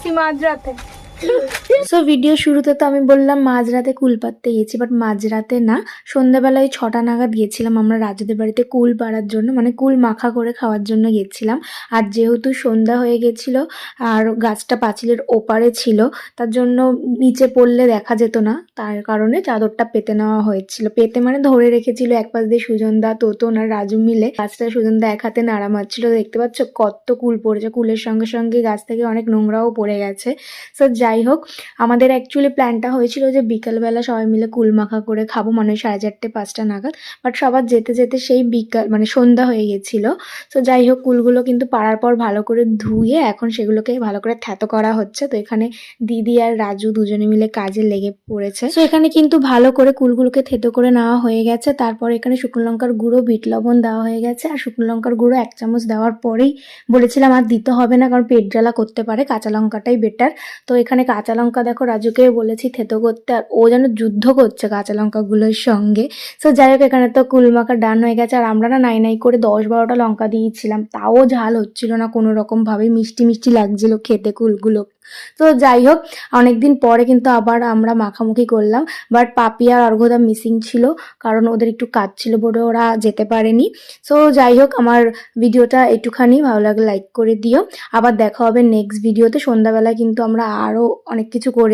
গেছি মাঝরাতে। So video শুরুতে তো আমি বললাম মাঝরাতে কুল পাড়তে গেছি, বাট মাঝরাতে না, সন্ধ্যাবেলায় 6টা নাগাদ গিয়েছিলাম আমরা রাজুদের বাড়িতে কুল পাড়ার জন্য, মানে কুল মাখা করে খাওয়ার জন্য গেছিলাম। আর যেহেতু সন্ধ্যা হয়ে গেছিলো আর গাছটা পাঁচিলের ওপারে ছিল, তার জন্য নিচে পড়লে দেখা যেত না, তার কারণে চাদরটা পেতে নেওয়া হয়েছিল। পেতে মানে ধরে রেখেছিল এক পাশ দিয়ে সুজনদা, তোতন আর রাজু মিলে। গাছটা সুজনদা এক হাতে নাড়া মারছিল। দেখতে পাচ্ছ কত কুল পড়েছে, কুলের সঙ্গে সঙ্গে গাছ থেকে অনেক নোংরাও পড়ে গেছে। সো যাই হোক, আমাদের অ্যাকচুয়ালি প্ল্যানটা হয়েছিল যে বিকালবেলা সবাই মিলে কুল মাখা করে খাবো, মানে 4:30 5টা নাগাদ। বাট সবার যেতে যেতে সেই বিকাল মানে সন্ধ্যা হয়ে গেছিলো। তো যাই হোক, কুলগুলো কিন্তু পাড়ার পর ভালো করে ধুয়ে এখন সেগুলোকে ভালো করে থ্যাতো করা হচ্ছে। তো এখানে দিদি আর রাজু দুজনে মিলে কাজে লেগে পড়েছে। তো এখানে কিন্তু ভালো করে কুলগুলোকে থেতো করে নেওয়া হয়ে গেছে। তারপর এখানে শুকনো লঙ্কার গুঁড়ো, বিট লবণ দেওয়া হয়ে গেছে। আর শুকনো লঙ্কার গুঁড়ো 1 চামচ দেওয়ার পরেই বলেছিলাম আর দিতে হবে না, কারণ পেট জ্বালা করতে পারে, কাঁচা লঙ্কাটাই বেটার। তো এখানে কাঁচা লঙ্কা দেখো রাজুকে বলেছি থেতো করতে, আর ও যেন যুদ্ধ করছে কাঁচা লঙ্কাগুলোর সঙ্গে। সো যাই হোক, এখানে তো কুল মাখা ডান হয়ে গেছে। আর আমরা না নাই নাই করে 10-12টা লঙ্কা দিয়েছিলাম, তাও ঝাল হচ্ছিল না কোনো রকম ভাবে, মিষ্টি মিষ্টি লাগছিল খেতে কুলগুলো। তো যাই হোক, অনেকদিন পরে কিন্তু আবার আমরা মাখামাখি করলাম। বাট পাপি আর অর্ঘদা মিসিং ছিল, কারণ ওদের একটু কাজ ছিল বলে ওরা যেতে পারেনি। সো যাই হোক, আমার ভিডিওটা একটুখানি ভালো লাগলে লাইক করে দিও। আবার দেখা হবে নেক্সট ভিডিওতে। সন্ধ্যাবেলায় কিন্তু আমরা আরও অনেক কিছু করে